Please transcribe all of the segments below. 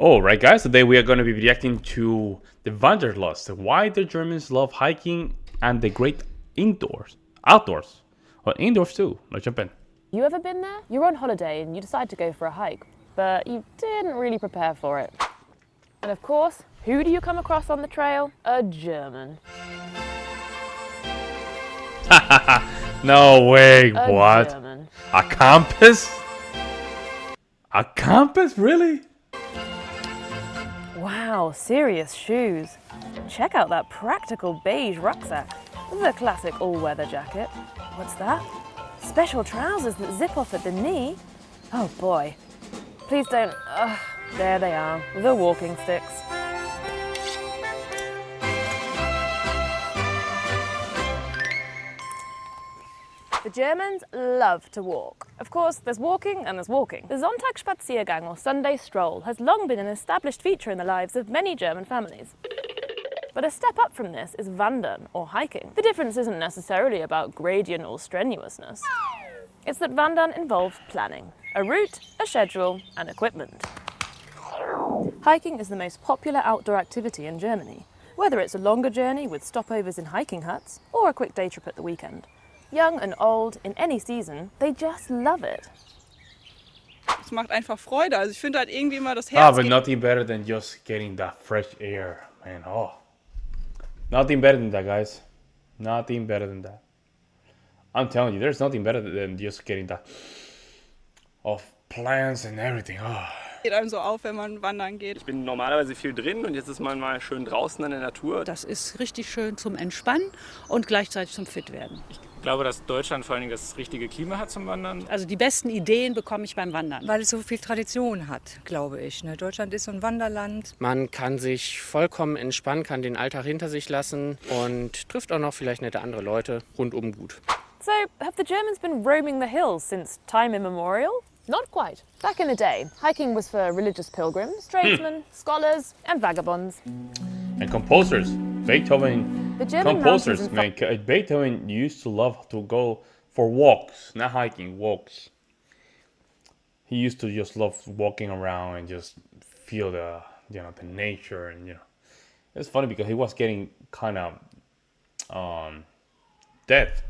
Alright guys, today we are going to be reacting to the Wanderlust Why the Germans Love Hiking and the Great Outdoors. Or indoors too, let's jump in. You ever been there? You're on holiday and you decide to go for a hike, but you didn't really prepare for it. And of course, who do you come across on the trail? A German. No way, A what? German. A compass? A compass, really? Wow, serious shoes. Check out that practical beige rucksack. The classic all-weather jacket. What's that? Special trousers that zip off at the knee? Oh boy. Please don't... there they are, the walking sticks. The Germans love to walk. Of course, there's walking and there's walking. The sonntagsspaziergang, or Sunday stroll, has long been an established feature in the lives of many German families. But a step up from this is wandern, or hiking. The difference isn't necessarily about gradient or strenuousness. It's that wandern involves planning, a route, a schedule, and equipment. Hiking is the most popular outdoor activity in Germany, whether it's a longer journey with stopovers in hiking huts or a quick day trip at the weekend. Young and old, in any season, they just love it. Es macht einfach Freude. Also ich finde halt irgendwie immer das Herz. But nothing better than just getting that fresh air, man. Oh, nothing better than that, guys. Nothing better than that. I'm telling you, there's nothing better than just getting that of plants and everything. Oh. Geht einem so auf, wenn man wandern geht. Ich bin normalerweise viel drin und jetzt ist man mal schön draußen in der Natur. Das ist richtig schön zum Entspannen und gleichzeitig zum Fitwerden. Ich glaube, dass Deutschland vor allen Dingen das richtige Klima hat zum Wandern. Also die besten Ideen bekomme ich beim Wandern. Weil es so viel Tradition hat, glaube ich. Deutschland ist so ein Wanderland. Man kann sich vollkommen entspannen, kann den Alltag hinter sich lassen und trifft auch noch vielleicht nette andere Leute rundum gut. So, have the Germans been roaming the hills since time immemorial? Not quite. Back in the day, hiking was for religious pilgrims, tradesmen, scholars, and vagabonds. And composers. Beethoven. The German Composers, mountains man. Beethoven used to love to go for walks, not hiking, walks. He used to just love walking around and just feel the nature, and it's funny because he was getting kind of death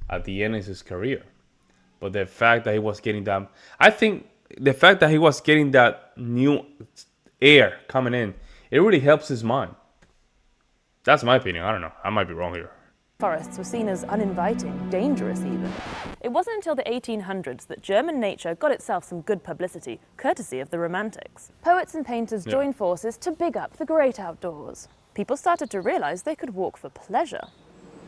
at the end of his career. But the fact that he was getting that, I think the fact that he was getting that new air coming in, it really helps his mind. That's my opinion. I don't know. I might be wrong here. Forests were seen as uninviting, dangerous even. It wasn't until the 1800s that German nature got itself some good publicity, courtesy of the Romantics. Poets and painters joined forces to big up the great outdoors. People started to realize they could walk for pleasure.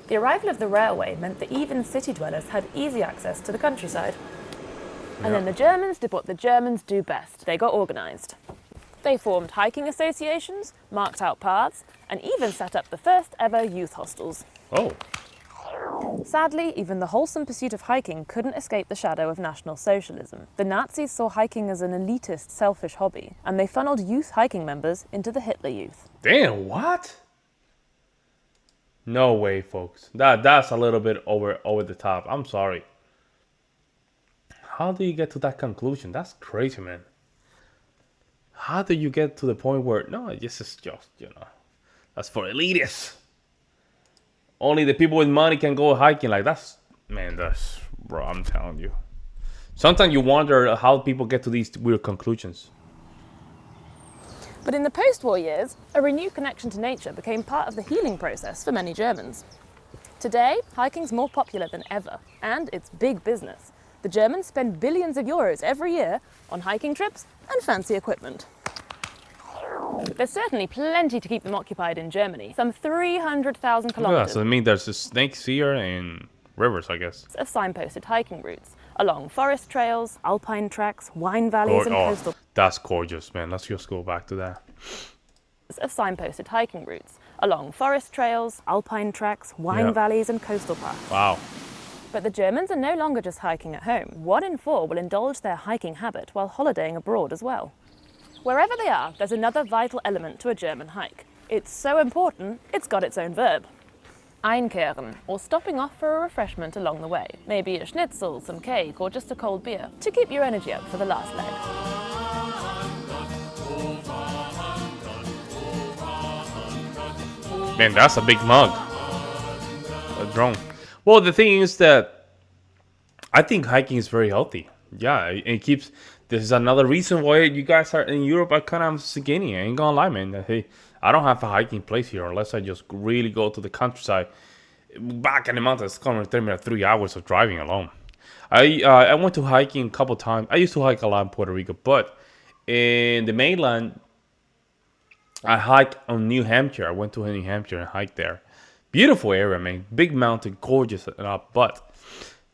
The arrival of the railway meant that even city dwellers had easy access to the countryside. And then the Germans did what the Germans do best. They got organised. They formed hiking associations, marked out paths, and even set up the first ever youth hostels. Oh. Sadly, even the wholesome pursuit of hiking couldn't escape the shadow of National Socialism. The Nazis saw hiking as an elitist, selfish hobby, and they funneled youth hiking members into the Hitler Youth. Damn, what? No way, folks. That's a little bit over the top. I'm sorry. How do you get to that conclusion? That's crazy, man. How do you get to the point where this is just that's for elitists. Only the people with money can go hiking. Like that's bro. I'm telling you. Sometimes you wonder how people get to these weird conclusions. But in the post-war years, a renewed connection to nature became part of the healing process for many Germans. Today, hiking's more popular than ever, and it's big business. The Germans spend billions of euros every year on hiking trips and fancy equipment. There's certainly plenty to keep them occupied in Germany, some 300,000 kilometers. Yeah, so I mean there's snakes here and rivers, I guess. Of signposted hiking routes, along forest trails, alpine tracks, wine valleys and coastal... That's gorgeous, man. Let's just go back to that. Of signposted hiking routes, along forest trails, alpine tracks, wine valleys and coastal paths. Wow. But the Germans are no longer just hiking at home. 1 in 4 will indulge their hiking habit while holidaying abroad as well. Wherever they are, there's another vital element to a German hike. It's so important, it's got its own verb. Einkehren, or stopping off for a refreshment along the way. Maybe a schnitzel, some cake, or just a cold beer, to keep your energy up for the last leg. Man, that's a big mug. A drone. Well, the thing is that I think hiking is very healthy. Yeah, it keeps. This is another reason why you guys are in Europe are kind of skinny. I ain't gonna lie, man. Hey, I don't have a hiking place here unless I just really go to the countryside. Back in the mountains, it's gonna take me 3 hours of driving alone. I went to hiking a couple times. I used to hike a lot in Puerto Rico, but in the mainland, I hiked on New Hampshire. I went to New Hampshire and hiked there. Beautiful area, man. Big mountain, gorgeous. But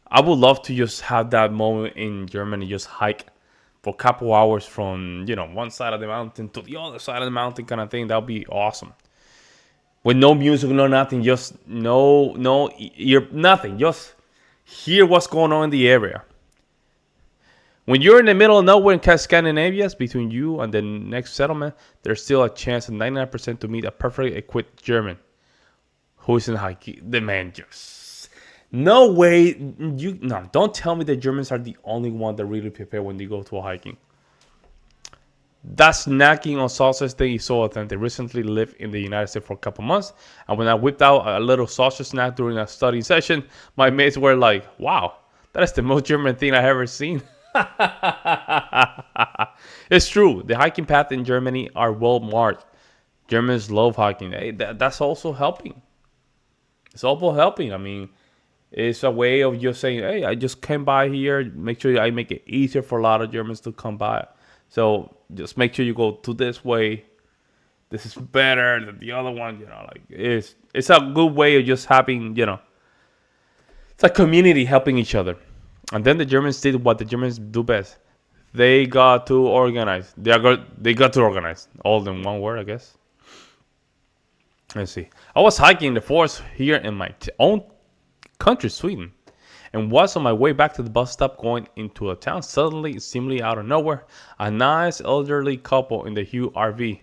I would love to just have that moment in Germany, just hike for a couple hours from, one side of the mountain to the other side of the mountain kind of thing. That would be awesome. With no music, no nothing, just you're nothing. Just hear what's going on in the area. When you're in the middle of nowhere in Scandinavia, between you and the next settlement, there's still a chance of 99% to meet a perfectly equipped German who is in hiking. The man just no way. Don't tell me the Germans are the only one that really prepare when they go to a hiking. That snacking on sausage thing is so authentic. Recently lived in the United States for a couple months, and when I whipped out a little sausage snack during a study session, my mates were like, "Wow, that is the most German thing I've ever seen." It's true. The hiking paths in Germany are well marked. Germans love hiking. Hey, that's also helping. It's also helping. I mean, it's a way of just saying, "Hey, I just came by here. Make sure I make it easier for a lot of Germans to come by. So just make sure you go to this way. This is better than the other one." It's a good way of just having, it's a community helping each other. And then the Germans did what the Germans do best. They got to organize. They got to organize. All in one word, I guess. Let's see. I was hiking in the forest here in my own country, Sweden, and was on my way back to the bus stop going into a town. Suddenly, seemingly out of nowhere, a nice elderly couple in the huge RV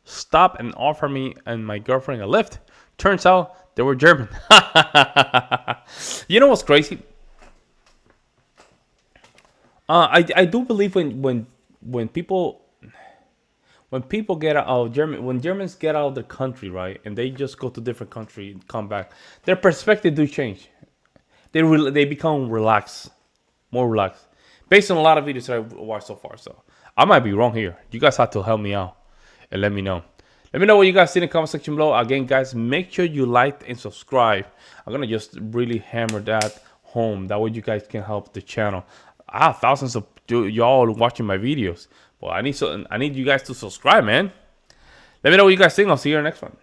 stopped and offered me and my girlfriend a lift. Turns out they were German. You know what's crazy? I do believe when people get out of when Germans get out of the country, right, and they just go to different country and come back, their perspective do change. They become relaxed, more relaxed, based on a lot of videos that I've watched so far. So I might be wrong here. You guys have to help me out and let me know. Let me know what you guys see in the comment section below. Again, guys, make sure you like and subscribe. I'm gonna just really hammer that home. That way you guys can help the channel. I have thousands of y'all watching my videos. Well, I need you guys to subscribe, man. Let me know what you guys think. I'll see you in the next one.